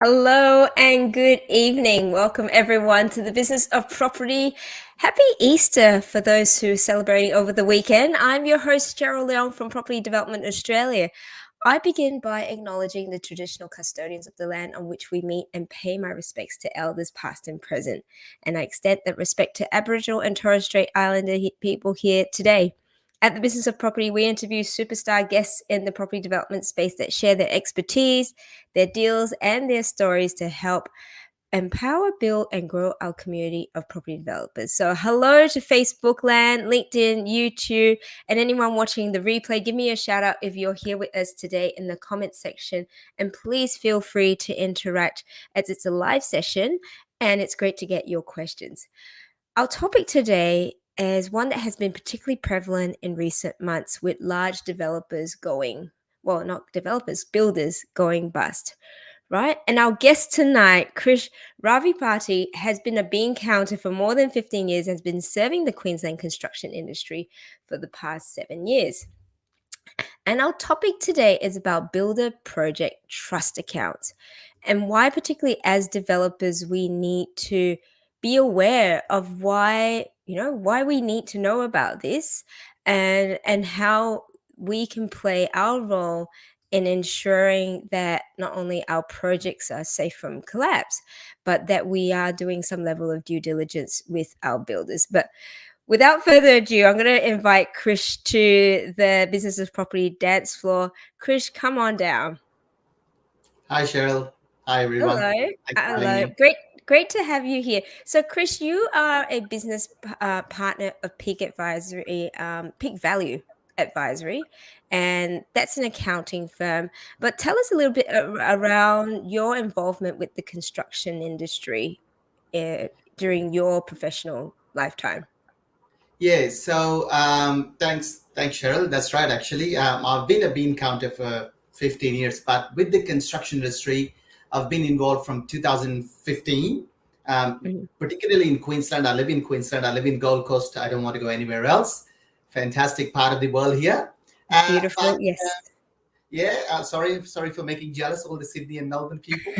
Hello and good evening. Welcome everyone to the Business of Property. Happy Easter for those who are celebrating over the weekend. I'm your host, Cheryl Leong from Property Development Australia. I begin by acknowledging the traditional custodians of the land on which we meet and pay my respects to elders past and present. And I extend that respect to Aboriginal and Torres Strait Islander people here today. At the Business of Property, we interview superstar guests in the property development space that share their expertise, their deals, and their stories to help empower, build, and grow our community of property developers. So, hello to Facebook land, LinkedIn, YouTube, and anyone watching the replay. Give me a shout out if you're here with us today in the comments section. And please feel free to interact as it's a live session and it's great to get your questions. Our topic today is one that has been particularly prevalent in recent months with large developers going, well, not developers, builders going bust, right? And our guest tonight, Krish Ravipati, has been a bean counter for more than 15 years, has been serving the Queensland construction industry for the past 7 years. And our topic today is about builder project trust accounts and why, particularly as developers, we need to be aware of why we need to know about this and how we can play our role in ensuring that not only our projects are safe from collapse, but that we are doing some level of due diligence with our builders. But without further ado, I'm going to invite Krish to the Business of Property dance floor. Krish, come on down. Hi, Cheryl. Hi, everyone. Hello. Thanks for having Hello. me. Great to have you here. So, Krish, you are a business partner of Peak Advisory, Peak Value Advisory, and that's an accounting firm. But tell us a little bit around your involvement with the construction industry during your professional lifetime. Yeah, so thanks, Cheryl. That's right, actually. I've been a bean counter for 15 years, but with the construction industry, I've been involved from 2015, Mhm. particularly in Queensland. I live in Queensland. I live in Gold Coast. I don't want to go anywhere else. Fantastic part of the world here. Beautiful, But yes. yeah, sorry for making jealous all the Sydney and Melbourne people.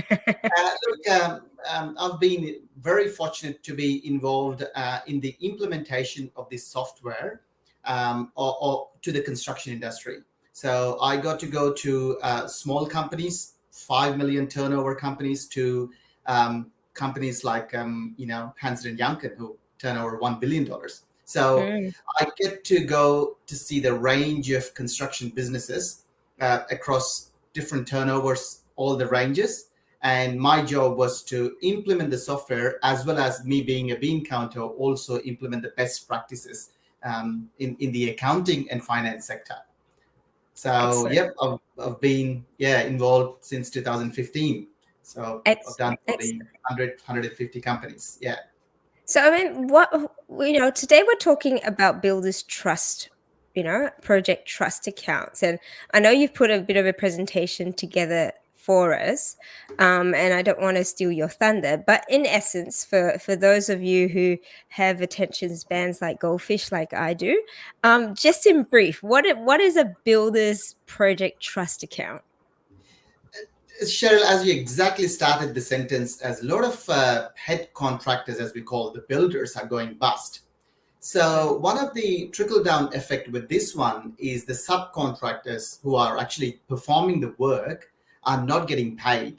Look, I've been very fortunate to be involved in the implementation of this software or to the construction industry. So I got to go to small companies, 5 million turnover companies, to companies like Hansen and Youngkin, who turn over $1 billion. So Mm. I get to go to see the range of construction businesses across different turnovers, all the ranges. And my job was to implement the software, as well as me being a bean counter, also implement the best practices in the accounting and finance sector. So, Excellent. yep, I've been involved since 2015. So I've done probably Excellent. 150 companies. Yeah. So, I mean, today we're talking about builders trust, project trust accounts. And I know you've put a bit of a presentation together for us, and I don't want to steal your thunder, but in essence, for those of you who have attention spans like goldfish, like I do, just in brief, what is a builder's project trust account? Cheryl, as you exactly started the sentence, as a lot of head contractors, as we call the builders, are going bust. So one of the trickle down effect with this one is the subcontractors who are actually performing the work are not getting paid.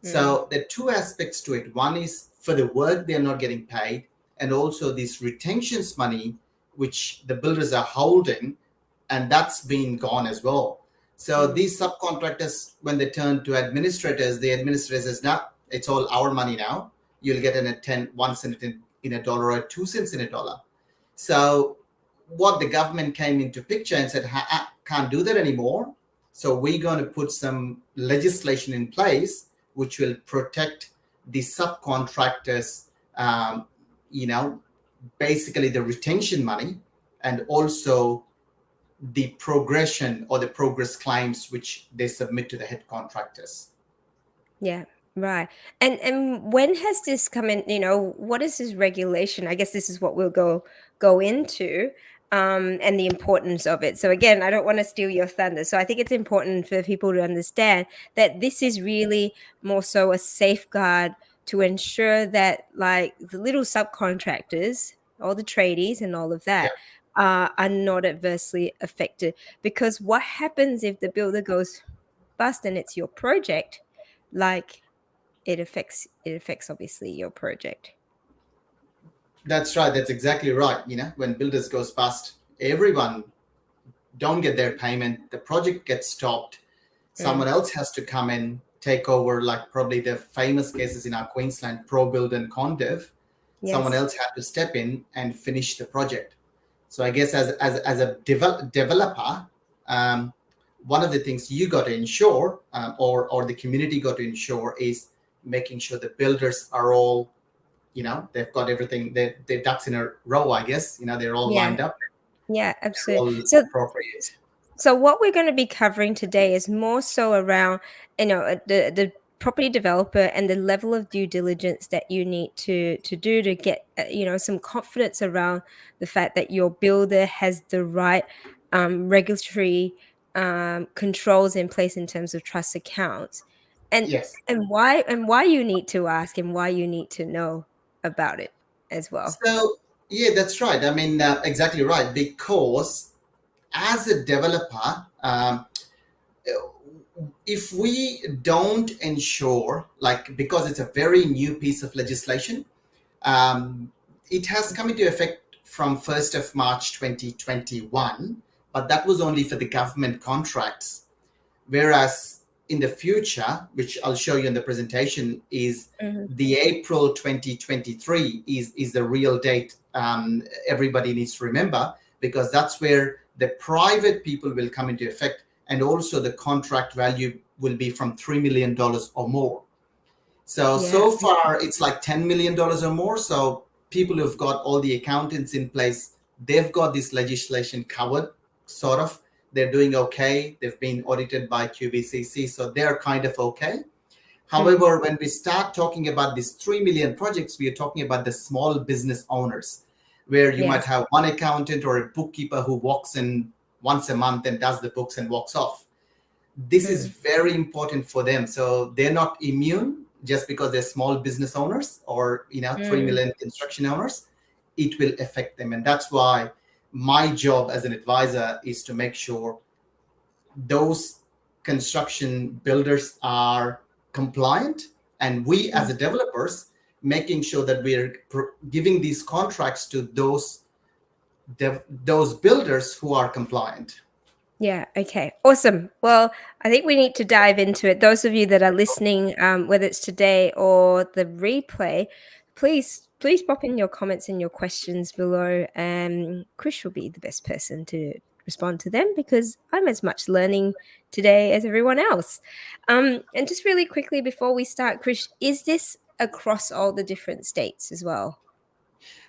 Mm. So there are two aspects to it. One is for the work they're not getting paid, and also this retentions money which the builders are holding, and that's been gone as well. So Mm. these subcontractors, when they turn to administrators, the administrator says, "Now it's all our money now. You'll get a 1 cent in a dollar or 2 cents in a dollar." So what the government came into picture and said, can't do that anymore. So we're going to put some legislation in place which will protect the subcontractors, you know, basically the retention money, and also the progression or the progress claims which they submit to the head contractors. Yeah, right. And when has this come in, what is this regulation? I guess this is what we'll go into. and the importance of it. So again, I don't want to steal your thunder. So I think it's important for people to understand that this is really more so a safeguard to ensure that like the little subcontractors, all the tradies and all of that are not adversely affected. Because what happens if the builder goes bust and it's your project, like it affects obviously your project. That's right. That's exactly right. When builders goes bust, everyone don't get their payment. The project gets stopped. Someone else has to come in, take over, like probably the famous cases in our Queensland, ProBuild and ConDev. Someone else had to step in and finish the project. So I guess as a developer, one of the things you got to ensure, or the community got to ensure, is making sure the builders are all, they've got everything, their ducks in a row, I guess. They're all lined up. Yeah, absolutely. All appropriate. So what we're going to be covering today is more so around, the property developer and the level of due diligence that you need to do to get, some confidence around the fact that your builder has the right regulatory controls in place in terms of trust accounts, and why you need to ask and why you need to know about it as well. So yeah, that's right. I mean, exactly right. Because as a developer, if we don't ensure, because it's a very new piece of legislation, it has come into effect from 1st of March 2021, but that was only for the government contracts. Whereas in the future, which I'll show you in the presentation, is the April 2023 is the real date everybody needs to remember, because that's where the private people will come into effect, and also the contract value will be from $3 million or more. So far it's like $10 million or more. So people who've got all the accountants in place, they've got this legislation covered, sort of. They're doing okay. They've been audited by QBCC, so they're kind of okay. However, when we start talking about these 3 million projects, we are talking about the small business owners, where you might have one accountant or a bookkeeper who walks in once a month and does the books and walks off. This is very important for them. So they're not immune just because they're small business owners or 3 million construction owners. It will affect them. And that's why my job as an advisor is to make sure those construction builders are compliant, and we as a developers making sure that we're giving these contracts to those builders who are compliant. Yeah. Okay. Awesome. Well, I think we need to dive into it. Those of you that are listening, whether it's today or the replay, please pop in your comments and your questions below. Krish will be the best person to respond to them, because I'm as much learning today as everyone else. And just really quickly before we start, Krish, is this across all the different states as well?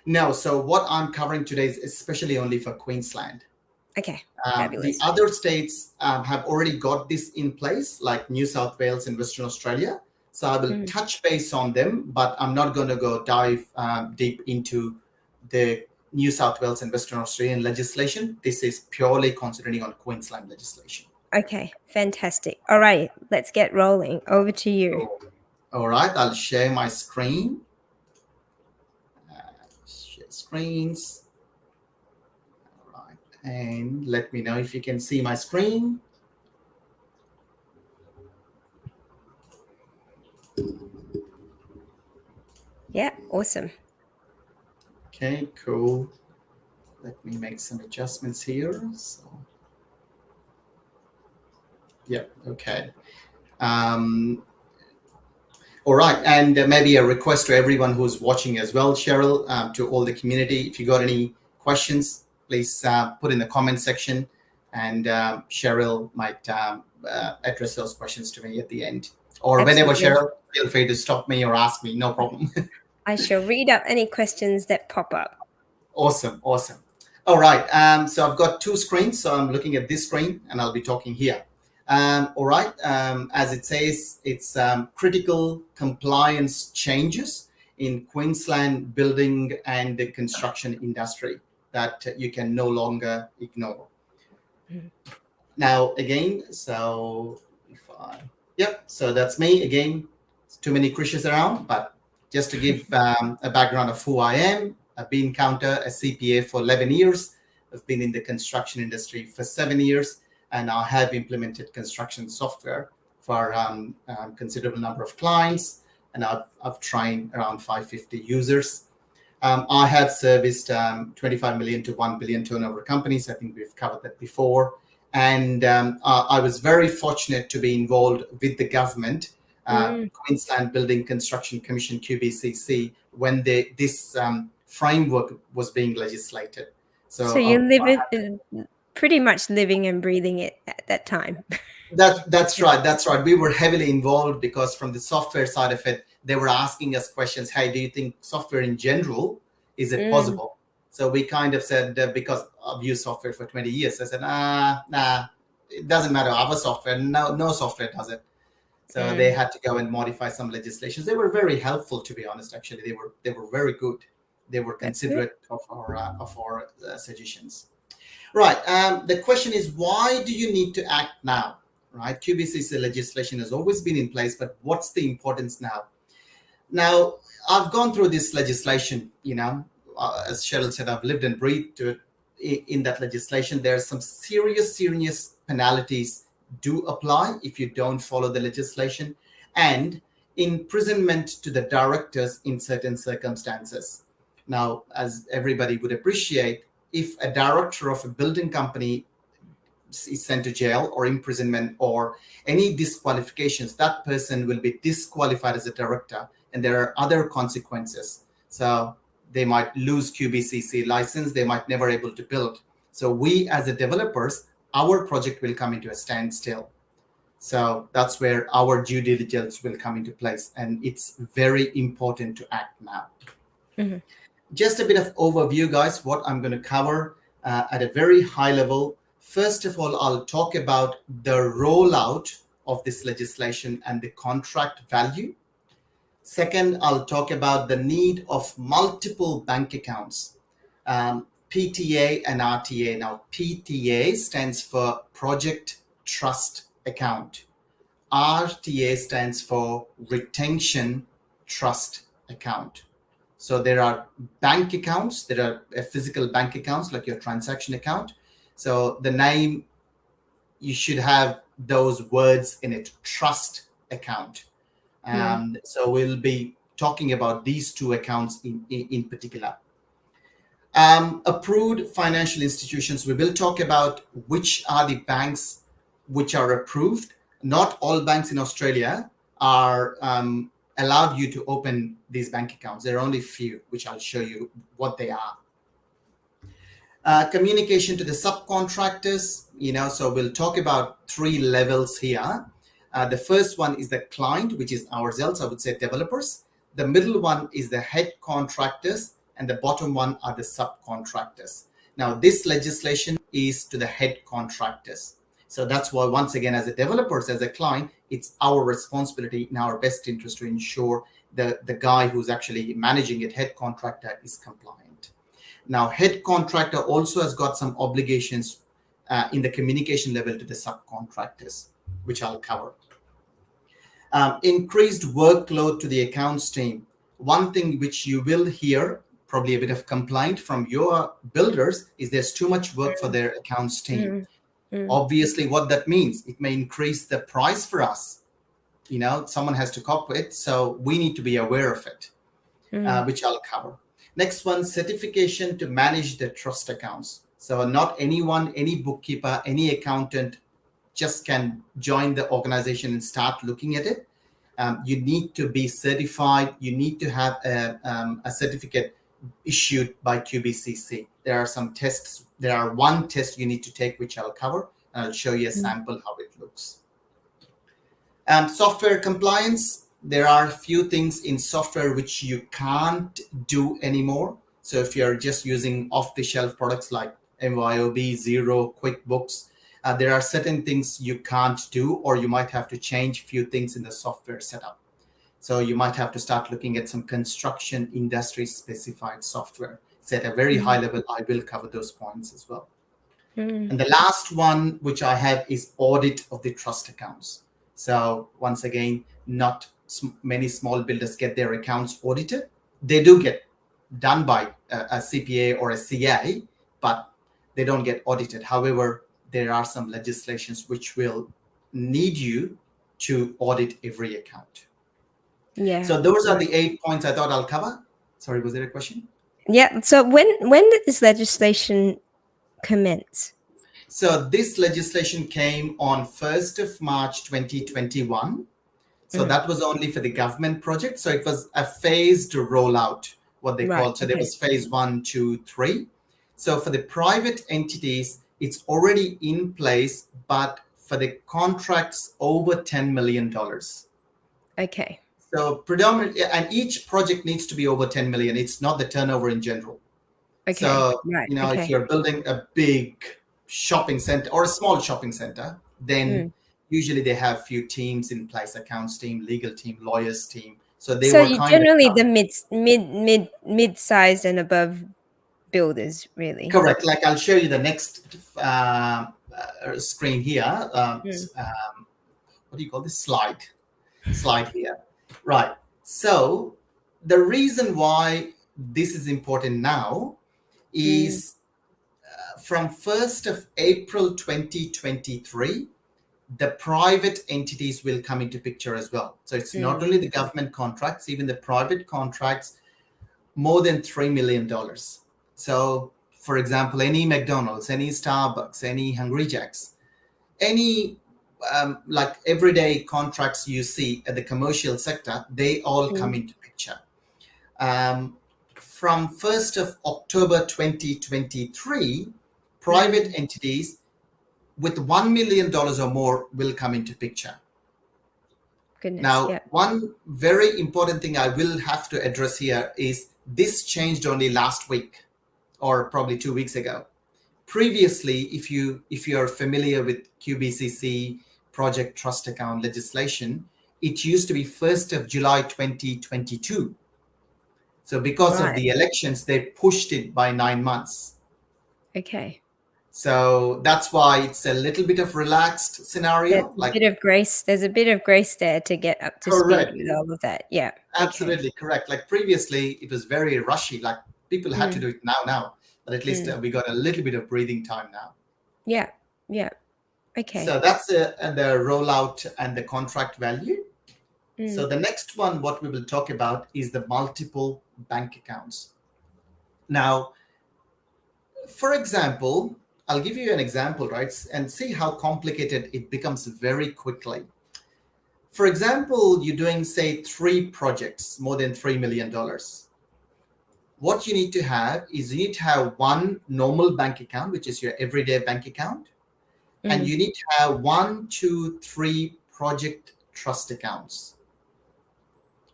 No. So what I'm covering today is especially only for Queensland. Okay. The other states have already got this in place, like New South Wales and Western Australia. So I will touch base on them, but I'm not going to go dive deep into the New South Wales and Western Australian legislation. This is purely concentrating on Queensland legislation. Okay, fantastic. All right, let's get rolling. Over to you. All right, I'll share my screen. Share screens. All right, and let me know if you can see my screen. Yeah, awesome. Okay, cool. Let me make some adjustments here. So, yeah, okay. All right, and maybe a request to everyone who's watching as well, Cheryl, to all the community. If you got any questions, please put in the comment section, and Cheryl might address those questions to me at the end. Or whenever, Cheryl, feel free to stop me or ask me, no problem. I shall read out any questions that pop up. Awesome. All right, so I've got two screens. So I'm looking at this screen and I'll be talking here. All right, as it says, it's critical compliance changes in Queensland building and the construction industry. that you can no longer ignore. Mhm. Now, again, so so that's me again. Too many Krishes around, but just to give a background of who I am, I've been a CPA for 11 years. I've been in the construction industry for 7 years, and I have implemented construction software for considerable number of clients, and I've trained around 550 users. I have serviced 25 million to 1 billion turnover companies. I think we've covered that before. And I was very fortunate to be involved with the government, Queensland Building Construction Commission, QBCC, when this framework was being legislated. So you live pretty much living and breathing it at that time. That's right. That's right. We were heavily involved because from the software side of it, they were asking us questions. Hey, do you think software in general, is it possible? So we kind of said, because I've used software for 20 years, I said, nah, it doesn't matter. Our software, no software does it. So they had to go and modify some legislations. They were very helpful, to be honest. Actually, they were very good. They were considerate of our suggestions. Right. The question is, why do you need to act now? Right. QBCC legislation has always been in place, but what's the importance now? Now, I've gone through this legislation, as Cheryl said, I've lived and breathed in that legislation. There are some serious penalties do apply if you don't follow the legislation, and imprisonment to the directors in certain circumstances. Now, as everybody would appreciate, if a director of a building company is sent to jail or imprisonment or any disqualifications, that person will be disqualified as a director, and there are other consequences. So they might lose QBCC license, they might never able to build. So we as a developers, our project will come into a standstill. So that's where our due diligence will come into place, and it's very important to act now. Just a bit of overview, guys, what I'm going to cover at a very high level. First of all, I'll talk about the rollout of this legislation and the contract value. Second, I'll talk about the need of multiple bank accounts, PTA and RTA. Now, PTA stands for Project Trust Account. RTA stands for Retention Trust Account. So there are bank accounts, there are physical bank accounts like your transaction account. So the name, you should have those words in it, trust account. So we'll be talking about these two accounts in particular. Approved financial institutions, we will talk about which are the banks which are approved. Not all banks in Australia are allowed you to open these bank accounts. There are only few, which I'll show you what they are. Communication to the subcontractors, so we'll talk about 3 levels here. The first one is the client, which is ourselves, I would say developers. The middle one is the head contractors, and the bottom one are the subcontractors. Now, this legislation is to the head contractors. So that's why, once again, as a developers, as a client, it's our responsibility in our best interest to ensure the guy who's actually managing it, head contractor, is compliant. Now, head contractor also has got some obligations in the communication level to the subcontractors, which I'll cover. Increased workload to the accounts team. One thing which you will hear, probably a bit of complaint from your builders, is there's too much work for their accounts team. Obviously, what that means, it may increase the price for us. Someone has to cope with it, so we need to be aware of it, which I'll cover. Next one, certification to manage the trust accounts. So not anyone, any bookkeeper, any accountant just can join the organization and start looking at it. You need to be certified. You need to have a certificate issued by QBCC. There are some tests. There are one test you need to take, which I'll cover, and I'll show you a sample how it looks. Software compliance. There are a few things in software which you can't do anymore. So if you're just using off-the-shelf products like MYOB, Xero, QuickBooks, there are certain things you can't do, or you might have to change a few things in the software setup. So you might have to start looking at some construction industry specified software. So at a very high level, I will cover those points as well. Mm. And the last one which I have is audit of the trust accounts. So once again, not many small builders get their accounts audited. They do get done by a CPA or a CA, but they don't get audited. However, there are some legislations which will need you to audit every account. Yeah. So those are the 8 points I thought I'll cover. Sorry, was there a question? Yeah. So when did this legislation commence? So this legislation came on 1st of March 2021. So that was only for the government project. So it was a phased rollout, what they Right, called. So there okay. was phase 1, 2, 3. So for the private entities, it's already in place, but for the contracts over $10 million. Okay. So predominantly, and each project needs to be over 10 million. It's not the turnover in general. Okay. So, Right. if Okay. you're building a big shopping center or a small shopping center, then usually they have few teams in place: accounts team, legal team, lawyers team. So they So were you kind generally of the mid-sized and above builders, really. correct. Like I'll show you the next screen here. What do you call this slide? Slide here, right? So the reason why this is important now is from 1st of April 2023, the private entities will come into picture as well. So it's not only the government contracts, even the private contracts, more than $3 million. So for example, any McDonald's, any Starbucks, any Hungry Jack's, any like everyday contracts you see at the commercial sector, they all come into picture. From 1st of October 2023, private entities with $1 million or more will come into picture. Goodness. Now, Yeah. one very important thing I will have to address here is this changed only last week or probably 2 weeks ago. Previously, if you are familiar with QBCC project trust account legislation, it used to be 1st of July 2022. So because of the elections, they pushed it by 9 months. Okay. So that's why it's a little bit of relaxed scenario. There's a bit of grace. There's a bit of grace there to get up to speed with all of that. Yeah. Absolutely correct. Like previously, it was very rushy. Like people had to do it now. But at least we got a little bit of breathing time now. Yeah. Yeah. Okay. So that's the rollout and the contract value. So the next one, what we will talk about is the multiple bank accounts. Now, for example, I'll give you an example, right? And see how complicated it becomes very quickly. For example, you're doing, say, 3 projects, more than $3 million. What you need to have is you need to have one normal bank account, which is your everyday bank account. And you need to have 1, 2, 3 project trust accounts.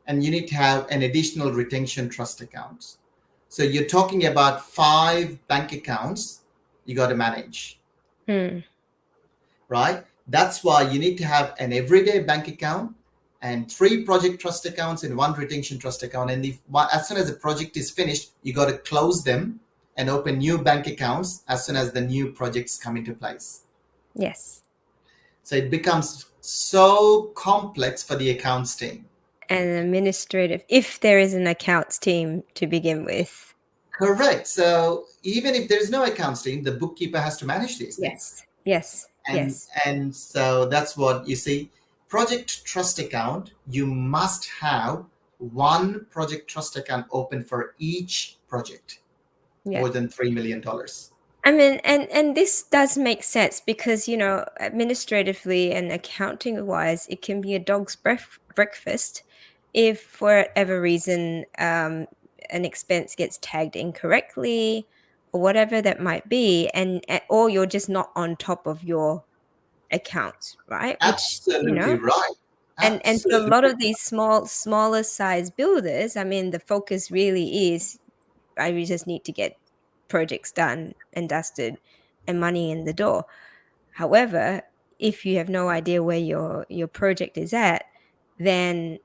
And you need to have an additional retention trust account. So you're talking about 5 bank accounts you got to manage. Right? That's why you need to have an everyday bank account and 3 project trust accounts and 1 retention trust account. And as soon as the project is finished, you got to close them and open new bank accounts as soon as the new projects come into place. Yes. So it becomes so complex for the accounts team. And administrative, if there is an accounts team to begin with. Correct. So even if there is no accounts team, the bookkeeper has to manage these things. Yes. And so that's what you see. Project trust account, you must have 1 project trust account open for each project, more than $3 million. I mean, and this does make sense because, administratively and accounting wise, it can be a dog's breakfast if for whatever reason an expense gets tagged incorrectly or whatever that might be, or you're just not on top of your accounts, right? Absolutely right. And for a lot of these smaller size builders, I mean, the focus really is, we just need to get projects done and dusted and money in the door. However, if you have no idea where your project is at, then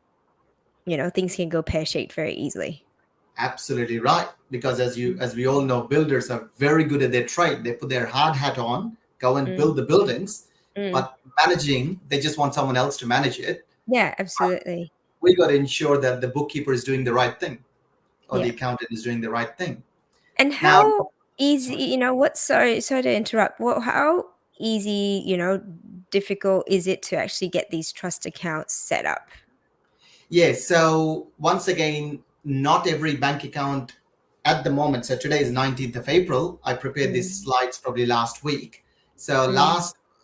things can go pear-shaped very easily. Absolutely right. Because as we all know, builders are very good at their trade. They put their hard hat on, go and build the buildings, but managing, they just want someone else to manage it. Yeah, absolutely. We got to ensure that the bookkeeper is doing the right thing, or the Yeah. accountant is doing the right thing. And Now, how easy, sorry to interrupt. How easy, difficult is it to actually get these trust accounts set up? yeah, so once again, not every bank account at the moment. So today is 19th of April. I prepared these slides probably last week. So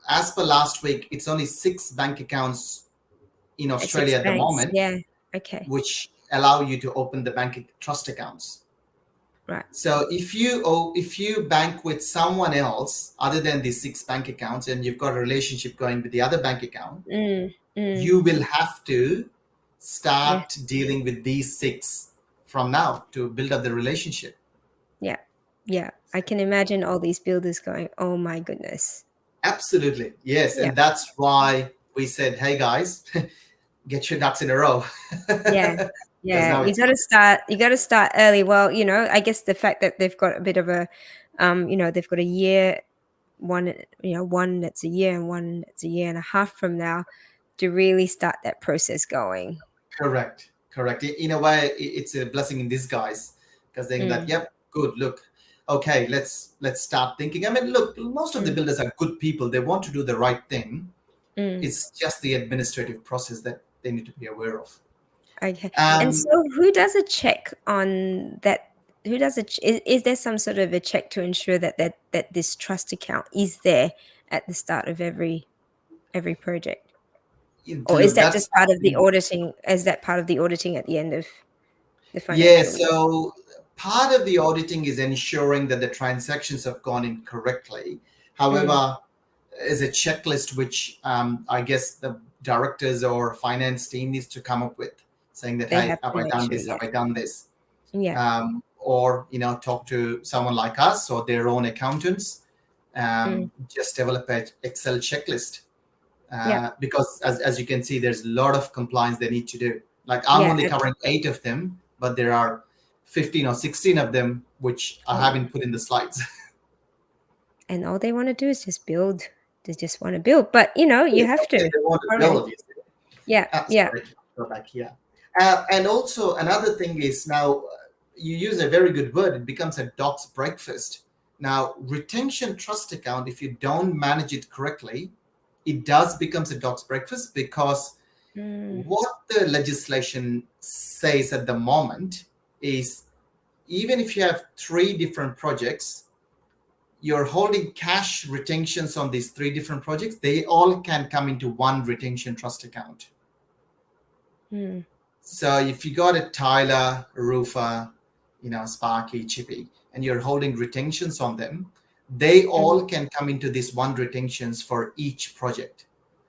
as per last week, it's only 6 bank accounts in At 6 Australia at the banks. moment, Yeah. Okay. which allow you to open the bank trust accounts. Right. So if you bank with someone else other than these 6 bank accounts, and you've got a relationship going with the other bank account, you will have to start dealing with these 6 from now to build up the relationship. Yeah. Yeah. I can imagine all these builders going, "Oh my goodness." Absolutely, yes, Yeah. and that's why we said, "Hey guys, get your ducks in a row." Yeah. Because Yeah. now You it's got to start early. Well, I guess the fact that they've got a bit of a they've got a year, one that's a year and one that's a year and a half from now to really start that process going. correct. In a way, it's a blessing in disguise, because saying that, yep, good. Look, okay, let's start thinking. I mean, look, most of the builders are good people. They want to do the right thing. It's just the administrative process that they need to be aware of. Okay. And so who does a check on that? Who does it? Is there some sort of a check to ensure that this trust account is there at the start of every project? Or is Look, that that's just part of the something. auditing? Is that part of the auditing at the end of the Yeah, financial year? so part of the auditing is ensuring that the transactions have gone in correctly. However, is a checklist which I guess the directors or finance team needs to come up with, saying that, They hey, have have to I make done sure, this? Have yeah. I done this? Yeah. Or talk to someone like us or their own accountants. Just develop an Excel checklist. Yeah. Because as you can see, there's a lot of compliance they need to do. Like I'm Yeah. only covering 8 of them, but there are 15 or 16 of them which I haven't put in the slides. And all they want to do is just build. They just want to build. But you have They to. want to Sorry. build, you see. Yeah. Yeah. Sorry, go back here. And also another thing is now you use a very good word. It becomes a dog's breakfast. Now retention trust account, if you don't manage it correctly, it does becomes a dog's breakfast, because what the legislation says at the moment is, even if you have 3 different projects, you're holding cash retentions on these 3 different projects, they all can come into one retention trust account. So if you got a tiler, a roofer, Sparky, Chippy, and you're holding retentions on them, they all can come into this one retentions for each project.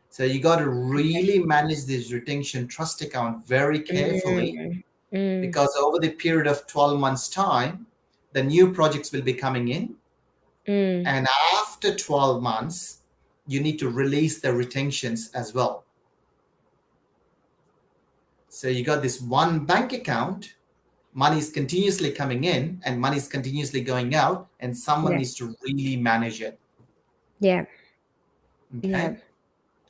So you got to really manage this retention trust account very carefully, because over the period of 12 months time, the new projects will be coming in. And after 12 months, you need to release the retentions as well. So you got this one bank account, money is continuously coming in and money is continuously going out, and someone needs to really manage it. Yeah. Okay. Yeah.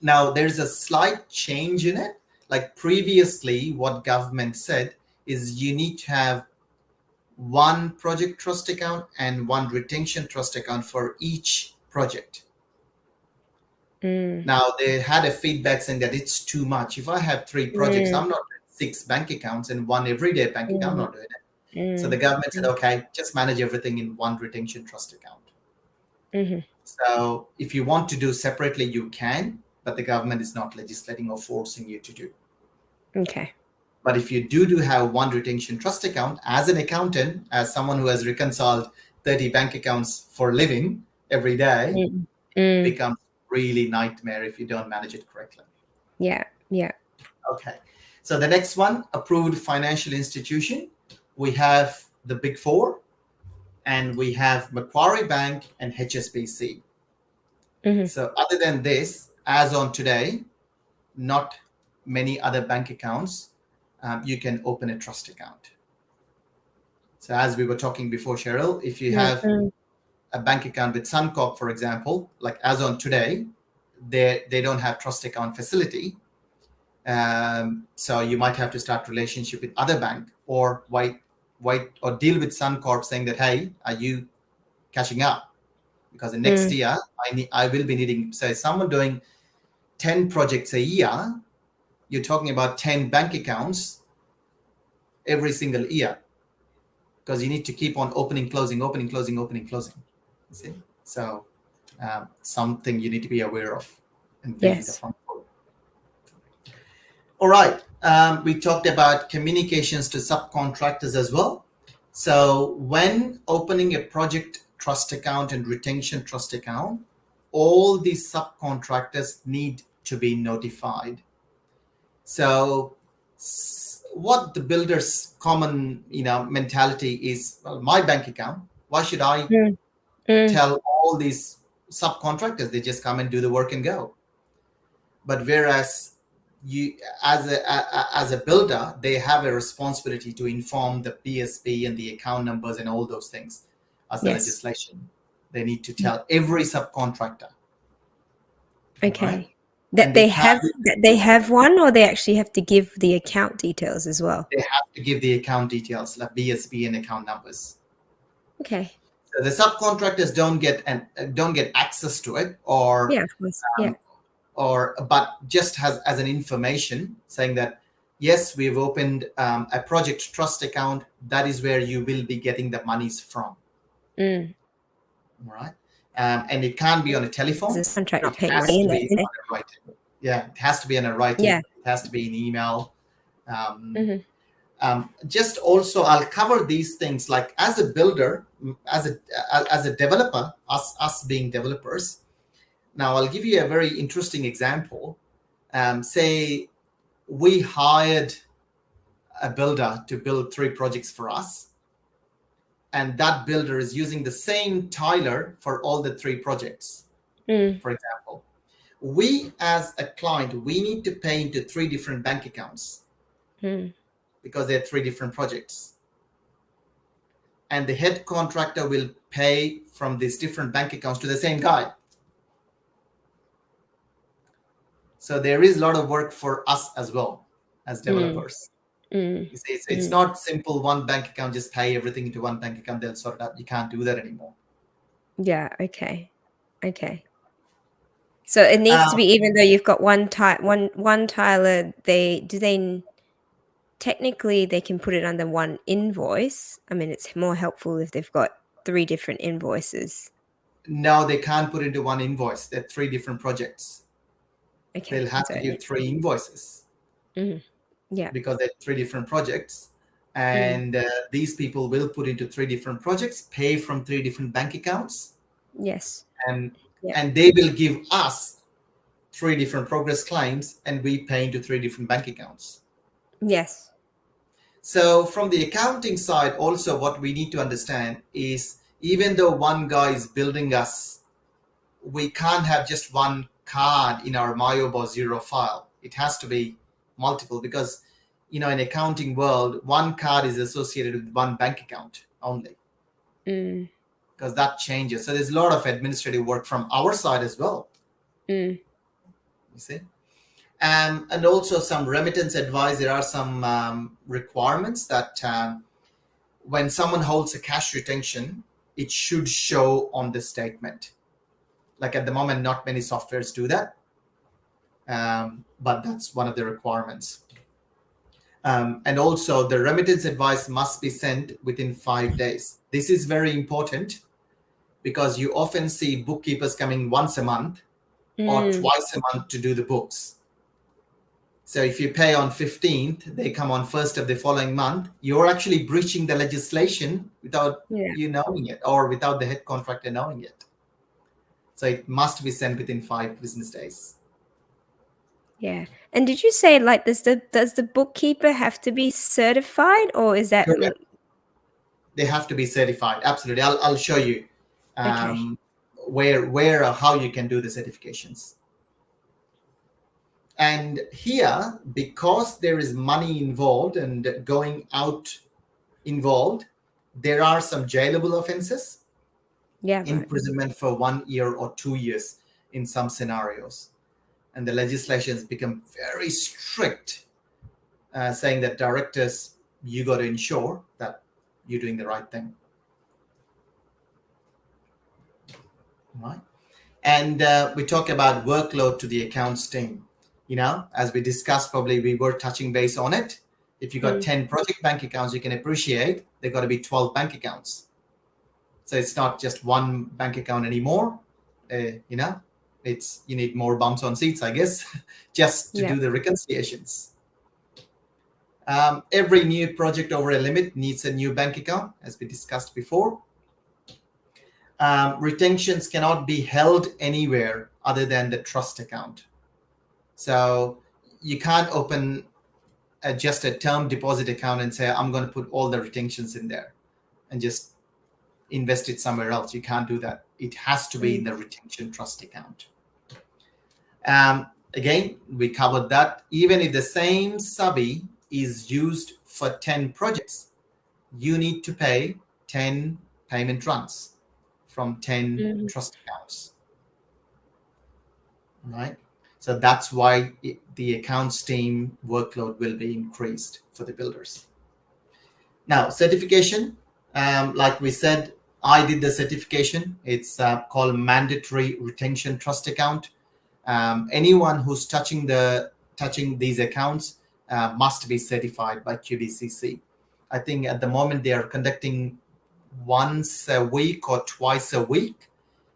Now there's a slight change in it. Like previously, what government said is you need to have one project trust account and one retention trust account for each project. Now they had a feedback saying that it's too much. If I have 3 projects, I'm not doing 6 bank accounts and one everyday bank account. I'm not doing it. So the government said, okay, just manage everything in one retention trust account. So if you want to do separately, you can, but the government is not legislating or forcing you to do. Okay. But if you do have one retention trust account, as an accountant, as someone who has reconciled 30 bank accounts for a living every day, it becomes really nightmare if you don't manage it correctly. Yeah. Yeah. Okay. So the next one, approved financial institution. We have the Big Four, and we have Macquarie Bank and HSBC. So other than this, as on today, not many other bank accounts you can open a trust account. So as we were talking before, Cheryl, if you have a bank account with Suncorp, for example, like as on today, they don't have trust account facility. So you might have to start relationship with other bank or or deal with Suncorp saying that, hey, are you catching up? Because the next year I will be needing, so someone doing 10 projects a year, you're talking about 10 bank accounts every single year, because you need to keep on opening, closing, opening, closing, opening, closing. You see? So something you need to be aware of and be the front foot. All right. We talked about communications to subcontractors as well. So when opening a project trust account and retention trust account, all these subcontractors need to be notified. So what the builder's common mentality is, well, my bank account, why should I tell all these subcontractors? They just come and do the work and go. But whereas you as a builder, they have a responsibility to inform the PSP and the account numbers and all those things as the legislation. They need to tell every subcontractor. Okay. Right? That they have one, or they actually have to give the account details as well? They have to give the account details, like BSP and account numbers. Okay. So the subcontractors don't get access to it, or of course. but just as an information saying that, yes, we've opened a project trust account. That is where you will be getting the monies from. All right. And it can't be on a telephone. This contract not paying money in it. Yeah, it has to be on a writing. Yeah. It has to be an email. Just also, I'll cover these things, like as a builder, as a developer, us being developers. Now, I'll give you a very interesting example. Say we hired a builder to build 3 projects for us, and that builder is using the same tiler for all the 3 projects, for example. We, as a client, we need to pay into 3 different bank accounts because they're 3 different projects. And the head contractor will pay from these different bank accounts to the same guy. So there is a lot of work for us as well as developers. You see, it's not simple, one bank account, just pay everything into one bank account, they'll sort it out. You can't do that anymore. Yeah, okay. So it needs to be, even though you've got one tiler, technically they can put it under one invoice. I mean, it's more helpful if they've got 3 different invoices. No, they can't put into one invoice. They're 3 different projects. Okay. They'll have to give 3 invoices. Yeah. Because they're 3 different projects. And these people will put into 3 different projects, pay from 3 different bank accounts. Yes. And they will give us 3 different progress claims, and we pay into 3 different bank accounts. Yes. So from the accounting side, also what we need to understand is, even though one guy is building us, we can't have just one card in our MyOBO 0 file. It has to be multiple, because in accounting world, one card is associated with one bank account only, because that changes. So there's a lot of administrative work from our side as well. You see, and also some remittance advice. There are some requirements that when someone holds a cash retention, it should show on the statement. Like at the moment, not many softwares do that, but that's one of the requirements. And also the remittance advice must be sent within 5 days. This is very important, because you often see bookkeepers coming once a month or twice a month to do the books. So if you pay on 15th, they come on 1st of the following month, you're actually breaching the legislation without you knowing it, or without the head contractor knowing it. So it must be sent within 5 business days. Yeah. And did you say, like, does the bookkeeper have to be certified, or is that? Correct. They have to be certified. Absolutely. I'll show you where or how you can do the certifications. And here, because there is money involved and going out involved, There are some jailable offenses, Yeah, right. imprisonment for 1 year or 2 years in some scenarios. And the legislation has become very strict, saying that directors, you got to ensure that you're doing the right thing. Right? And we talk about workload to the accounts team. As we discussed, probably we were touching base on it. If you got 10 project bank accounts, you can appreciate they've got to be 12 bank accounts. So it's not just one bank account anymore. You need more bumps on seats, I guess, just to do the reconciliations. Every new project over a limit needs a new bank account, as we discussed before. Retentions cannot be held anywhere other than the trust account. So you can't open just a term deposit account and say, I'm going to put all the retentions in there and just invest it somewhere else. You can't do that. It has to be in the retention trust account. Again, we covered that. Even if the same subby is used for 10 projects, you need to pay 10 payment runs from 10 trust accounts. Right? So that's why the accounts team workload will be increased for the builders. Now, certification, like we said, I did the certification. It's called mandatory retention trust account. Anyone who's touching these accounts must be certified by QBCC. I think at the moment they are conducting once a week or twice a week.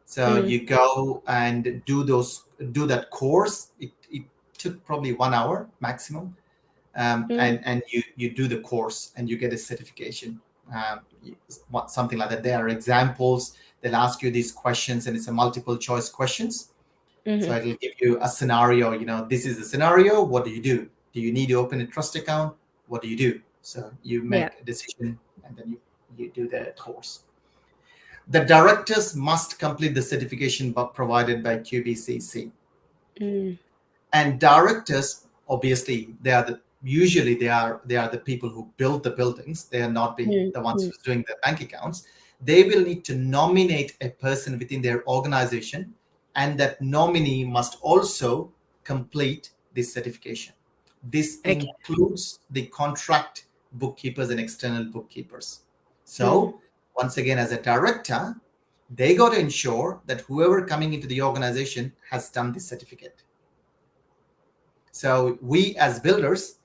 So you go and do that course. It took probably 1 hour maximum, and you do the course and you get a certification. Something like that. There are examples. They'll ask you these questions, and it's a multiple choice questions. So it'll give you a scenario. This is the scenario. What do you do? Do you need to open a trust account? What do you do? So you make a decision, and then you do the course. The directors must complete the certification provided by QBCC. And directors, obviously, usually they are the people who build the buildings. They are not the ones who's doing the bank accounts. They will need to nominate a person within their organization, and that nominee must also complete this certification. This includes the contract bookkeepers and external bookkeepers. So once again, as a director, they got to ensure that whoever coming into the organization has done this certificate. So we as builders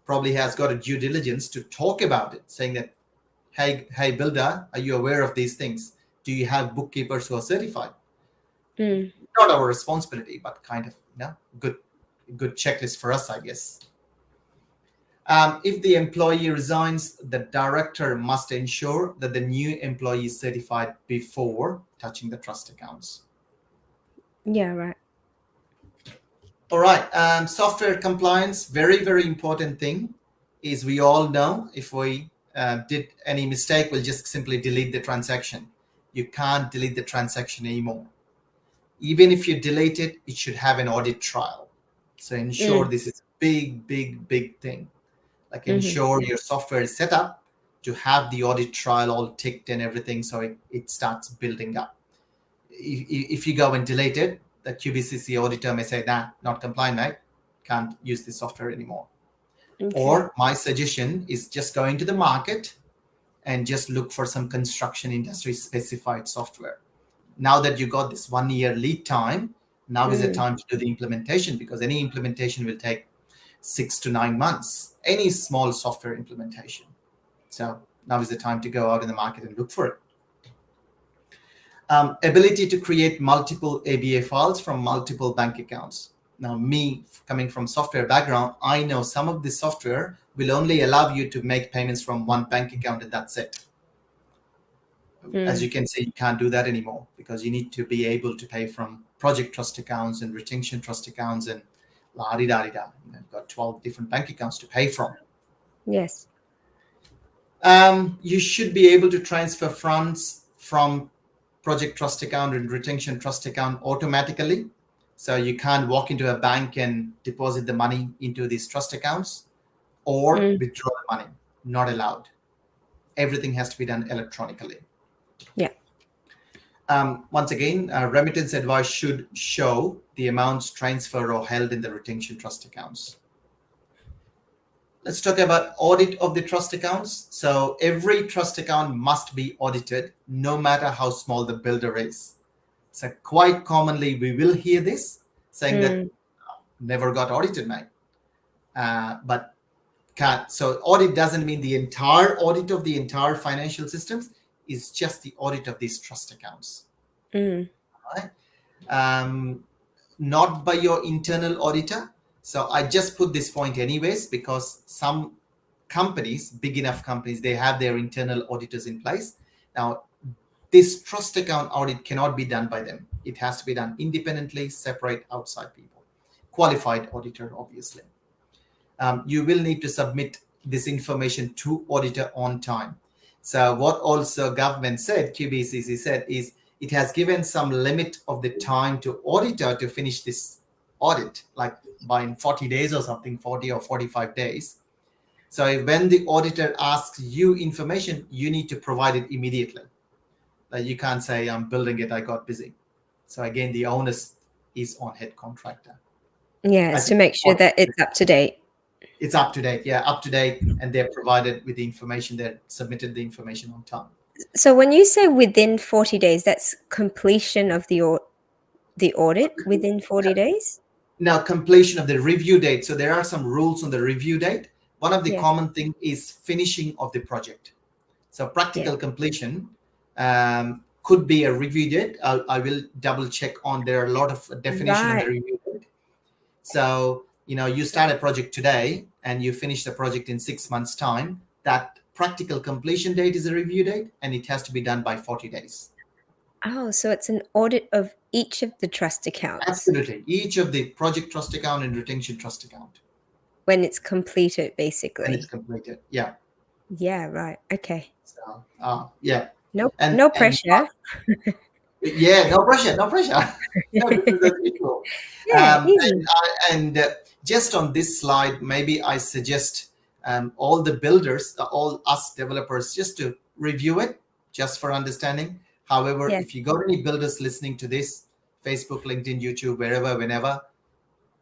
probably has got a due diligence to talk about it, saying that, hey builder, are you aware of these things? Do you have bookkeepers who are certified? Not our responsibility, but kind of good checklist for us, I guess. If the employee resigns, the director must ensure that the new employee is certified before touching the trust accounts. Yeah, right. All right. Software compliance, very, very important thing is we all know if we did any mistake, we'll just simply delete the transaction. You can't delete the transaction anymore. Even if you delete it, it should have an audit trail. So ensure this is a big, big, big thing. Like ensure your software is set up to have the audit trail all ticked and everything, so it starts building up. If you go and delete it, the QBCC auditor may say, nah, not compliant, mate. Can't use this software anymore. Or my suggestion is just go into the market and just look for some construction industry specified software. Now that you got this 1 year lead time, now is the time to do the implementation, because any implementation will take 6 to 9 months, any small software implementation. So now is the time to go out in the market and look for it. Ability to create multiple ABA files from multiple bank accounts. Now, me coming from software background, I know some of this software will only allow you to make payments from one bank account, and that's it. As you can see, you can't do that anymore, because you need to be able to pay from project trust accounts and retention trust accounts and la-di-da-di-da. You've got 12 different bank accounts to pay from. Yes. You should be able to transfer funds from project trust account and retention trust account automatically. So you can't walk into a bank and deposit the money into these trust accounts or withdraw the money. Not allowed. everything has to be done electronically. Yeah. Once again, remittance advice should show the amounts transferred or held in the retention trust accounts. Let's talk about audit of the trust accounts. So every trust account must be audited, no matter how small the builder is. So quite commonly, we will hear this saying that never got audited, mate. But can't. So audit doesn't mean the entire audit of the entire financial systems. It's just the audit of these trust accounts. Right? Not by your internal auditor. So I just put this point anyways, because some companies, big enough companies, they have their internal auditors in place. Now, this trust account audit cannot be done by them. It has to be done independently, separate, outside people. Qualified auditor, obviously. You will need to submit this information to auditor on time. So what also government said, QBCC said, is it has given some limit of the time to auditor to finish this audit, like by 40 days or something, 40 or 45 days. So when the auditor asks you information, you need to provide it immediately. Like you can't say, I'm building it, I got busy. So again, the onus is on head contractor. Yeah, it's to make sure that it's up to date. It's up to date, yeah, up to date, and they're provided with the information, they're submitted the information on time. So when you say within 40 days, that's completion of the audit within 40 days? Now, completion of the review date. So there are some rules on the review date. One of the common thing is finishing of the project. So practical completion could be a review date. I will double check on, there are a lot of definition of the review date. So, you know, you start a project today and you finish the project in 6 months' time. That practical completion date is a review date, and it has to be done by 40 days. Oh, so it's an audit of each of the trust accounts. Absolutely. Each of the project trust account and retention trust account. When it's completed, basically. When it's completed, yeah. Yeah, right. Okay. So, yeah. No pressure. Yeah, no pressure. And just on this slide, maybe I suggest all the builders, all us developers, just to review it, just for understanding. However, if you got any builders listening to this, Facebook, LinkedIn, YouTube, wherever, whenever,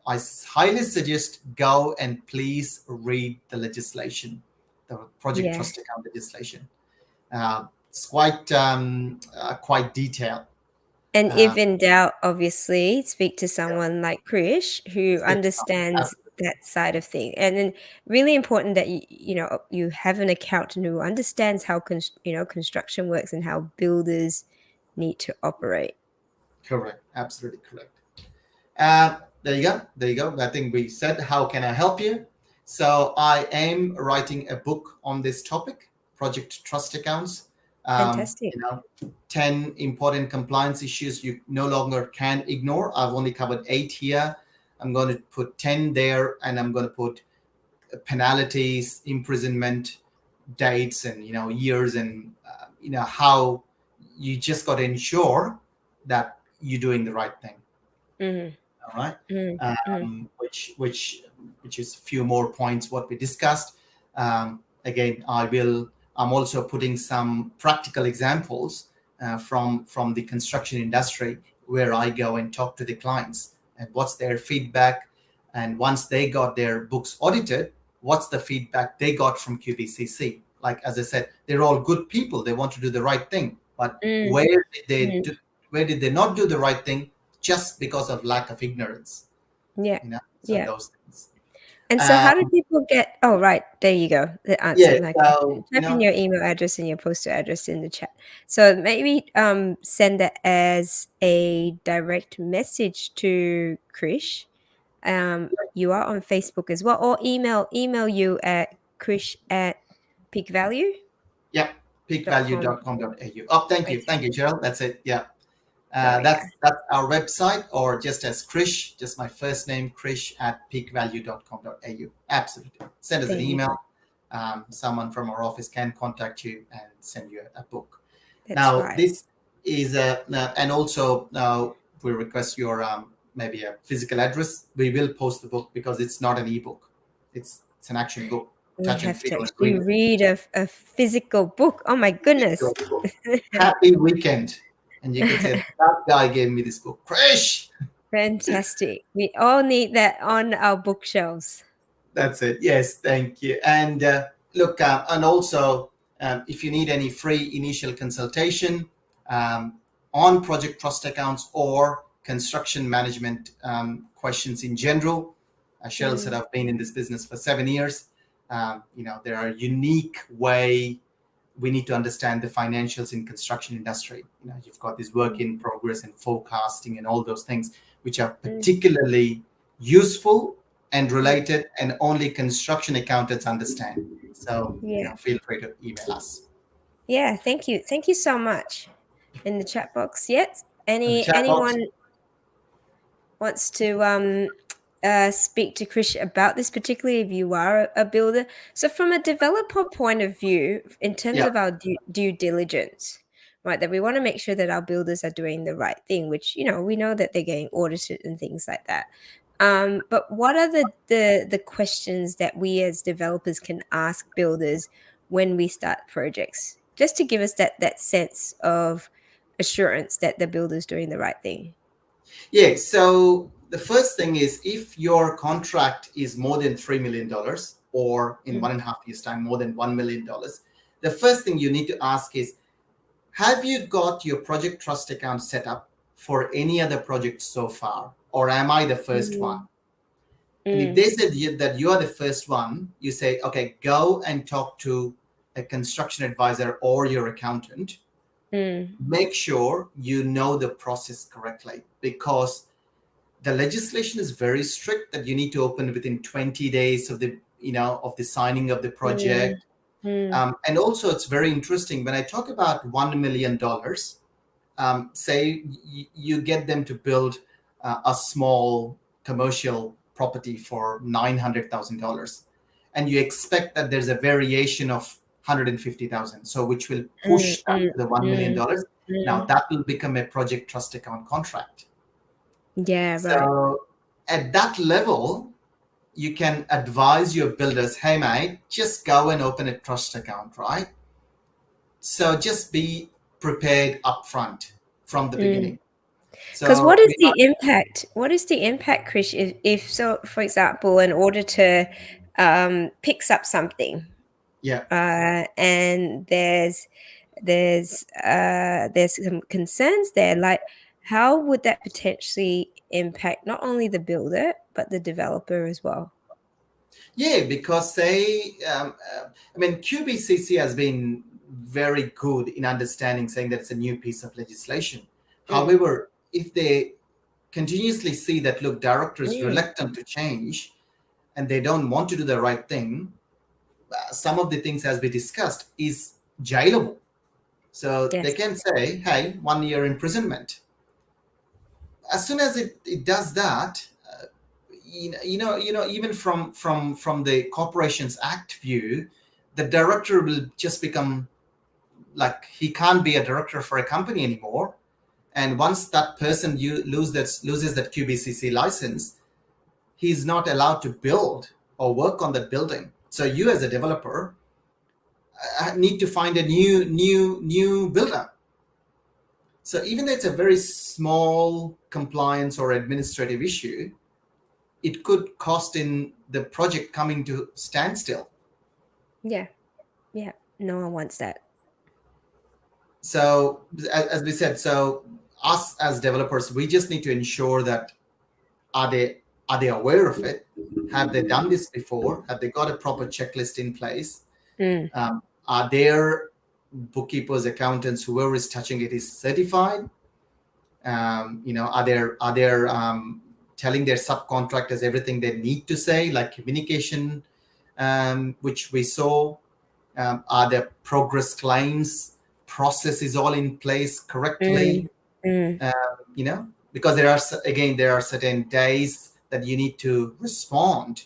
I highly suggest go and please read the legislation, the project trust account legislation. It's quite detailed. And if in doubt, obviously, speak to someone like Krish who understands that side of things. And then really important that you have an accountant who understands how construction works and how builders need to operate. Correct. Absolutely correct. There you go. I think we said, how can I help you? So I am writing a book on this topic, project trust accounts. Fantastic. 10 important compliance issues you no longer can ignore. I've only covered 8 here. I'm going to put 10 there, and I'm going to put penalties, imprisonment, dates, and years, and how you just got to ensure that you're doing the right thing. All right. Which is a few more points what we discussed. Again, I'm also putting some practical examples from the construction industry, where I go and talk to the clients and what's their feedback. And once they got their books audited, what's the feedback they got from QBCC? Like, as I said, they're all good people. They want to do the right thing. But where did they not do the right thing just because of lack of ignorance? Those things. And so how do people get, there you go, the answer. Type in your email address and your postal address in the chat. So maybe send that as a direct message to Krish. You are on Facebook as well, or email you at krish@peakvalue. Yep, peakvalue.com.au. Oh, thank you, Cheryl. That's it. Yeah. That's our website, or just as Krish, just my first name, krish@peakvalue.com.au. Absolutely. Send us an email. Someone from our office can contact you and send you a book. This is and also we request your maybe a physical address. We will post the book because it's not an ebook. It's an action book. We touch and have to feel and actually read. read a physical book. Oh my goodness. Happy weekend. And you can say, that guy gave me this book. Krish! Fantastic. We all need that on our bookshelves. That's it. Yes, thank you. And look, and also, if you need any free initial consultation on project trust accounts or construction management questions in general, Cheryl said I've been in this business for 7 years. There are unique way we need to understand the financials in construction industry. You've got this work in progress and forecasting and all those things, which are particularly useful and related, and only construction accountants understand. So feel free to email us. Yeah, thank you. Thank you so much. In the chat box yet? And the chat box, Anyone wants to speak to Krish about this, particularly if you are a builder? So from a developer point of view, in terms of our due diligence, right, that we want to make sure that our builders are doing the right thing, which, we know that they're getting audited and things like that. But what are the questions that we as developers can ask builders when we start projects, just to give us that sense of assurance that the builder's doing the right thing? Yeah, so the first thing is, if your contract is more than $3 million, or in 1.5 years' time, more than $1 million, the first thing you need to ask is, have you got your project trust account set up for any other project so far? Or am I the first one? And if they said that you are the first one, you say, okay, go and talk to a construction advisor or your accountant. Make sure you know the process correctly, because the legislation is very strict that you need to open within 20 days of the signing of the project. And also, it's very interesting when I talk about $1 million. Say you get them to build a small commercial property for $900,000, and you expect that there's a variation of $150,000, so which will push that to the $1 million. Now that will become a project trust account contract. Yeah, right. So at that level, you can advise your builders, hey mate, just go and open a trust account, right? So just be prepared upfront from the beginning. Because what is the impact? What is the impact, Krish, if so, for example, an auditor picks up something, and there's some concerns there, like how would that potentially impact not only the builder but the developer as well? Yeah, because QBCC has been very good in understanding, saying that it's a new piece of legislation. However, if they continuously see that, look, director is reluctant to change and they don't want to do the right thing, some of the things, as we discussed, is jailable. So they can say, hey, 1 year imprisonment. As soon as it does that, even from the Corporations Act view, the director will just become like, he can't be a director for a company anymore. And once that person loses that QBCC license, he's not allowed to build or work on that building. So you, as a developer, need to find a new builder. So even though it's a very small compliance or administrative issue, it could cost in the project coming to standstill. Yeah, no one wants that. So as we said, so us as developers, we just need to ensure that are they aware of it? Have they done this before? Have they got a proper checklist in place? Are their bookkeepers, accountants, whoever is touching it is certified? Are they telling their subcontractors everything they need to say, like communication, which we saw? Are the progress claims process is all in place correctly? Because there are certain days that you need to respond.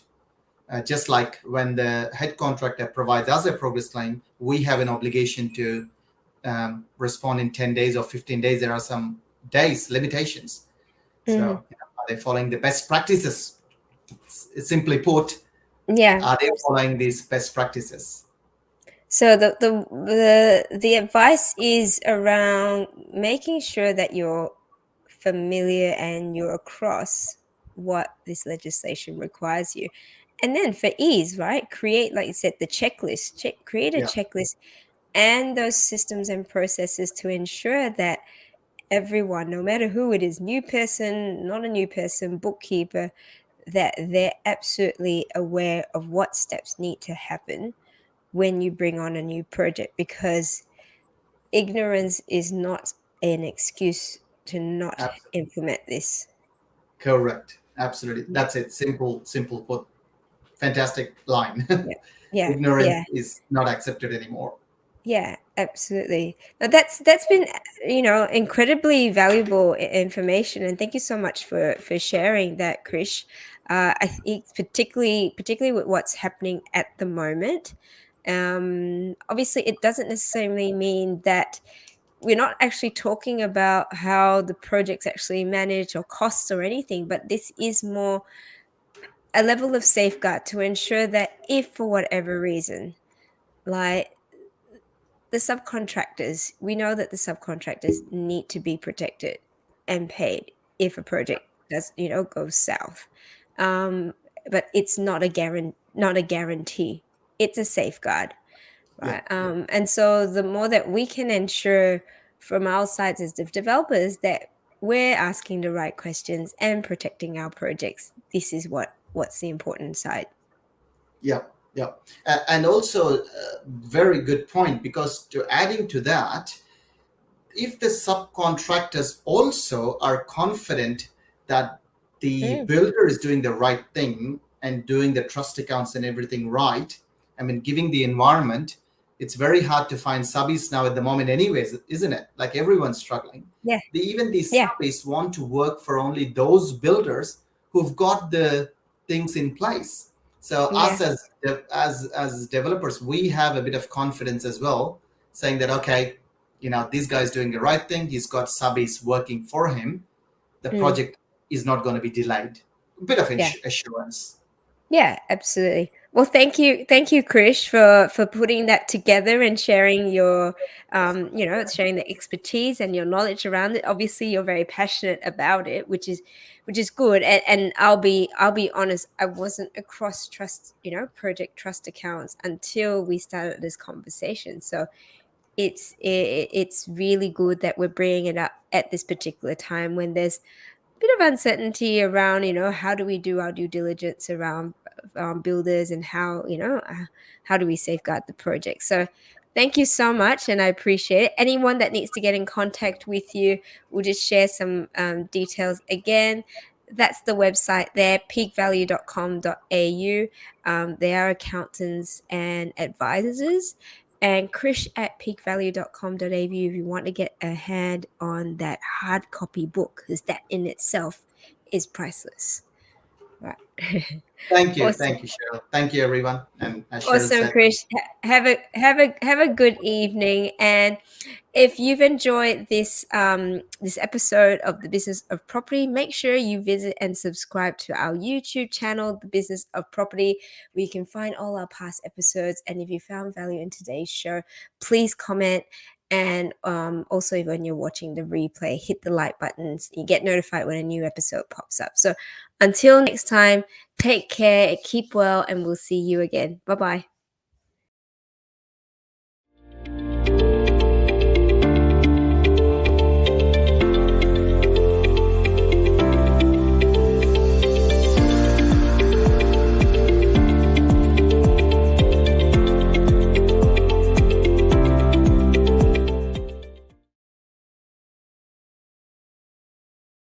Just like when the head contractor provides us a progress claim, we have an obligation to respond in 10 days or 15 days. There are some days limitations. So are they following the best practices? Simply put, Yeah. Are they following these best practices? So the advice is around making sure that you're familiar and you're across what this legislation requires you. And then for ease, right? Create, like you said, the checklist. Create a Yeah, checklist and those systems and processes to ensure that everyone, no matter who it is, new person, not a new person, bookkeeper, that they're absolutely aware of what steps need to happen when you bring on a new project, because ignorance is not an excuse to not absolutely. implement this. Correct. Absolutely. Yeah, That's it. Simple put. Fantastic line. yeah, yeah, Ignorance yeah. is not accepted anymore. Yeah, absolutely. Now that's been, incredibly valuable information, and thank you so much for sharing that, Krish. I think particularly with what's happening at the moment. Obviously, it doesn't necessarily mean that we're not actually talking about how the project's actually managed or costs or anything, but this is more a level of safeguard to ensure that if for whatever reason, like the subcontractors, we know that the subcontractors need to be protected and paid if a project does, go south. Um, but it's not a guarantee. It's a safeguard, Yeah. right? And so the more that we can ensure from our sides as the developers that we're asking the right questions and protecting our projects, this is what's the important side. Yeah. Yeah. And also, very good point, because to adding to that, if the subcontractors also are confident that the Mm, builder is doing the right thing and doing the trust accounts and everything right, I mean, giving the environment, it's very hard to find subbies now at the moment, anyways, isn't it? Like everyone's struggling. yeah, Even these yeah, subbies want to work for only those builders who've got the things in place. So yeah, us as developers, we have a bit of confidence as well, saying that okay, this guy's doing the right thing. He's got subbies working for him. The mm, project is not going to be delayed. A bit of yeah. assurance. Yeah, absolutely. Well, thank you, Krish, for putting that together and sharing your, sharing the expertise and your knowledge around it. Obviously, you're very passionate about it, which is good. And I'll be honest, I wasn't across project trust accounts until we started this conversation. So it's really good that we're bringing it up at this particular time when there's bit of uncertainty around, how do we do our due diligence around builders, and how do we safeguard the project. So thank you so much, and I appreciate it. Anyone that needs to get in contact with you, we'll just share some details again. That's the website there, peakvalue.com.au. They are accountants and advisors. And Krish at peakvalue.com.au if you want to get a hand on that hard copy book, because that in itself is priceless. Right. Awesome. Thank you, Cheryl. Thank you, everyone. And as Cheryl Awesome, said, Krish. Have a good evening. And if you've enjoyed this episode of the Business of Property, make sure you visit and subscribe to our YouTube channel, The Business of Property, where you can find all our past episodes. And if you found value in today's show, please comment. And also, when you're watching the replay, hit the like buttons. You get notified when a new episode pops up. So until next time, take care, keep well, and we'll see you again. Bye bye.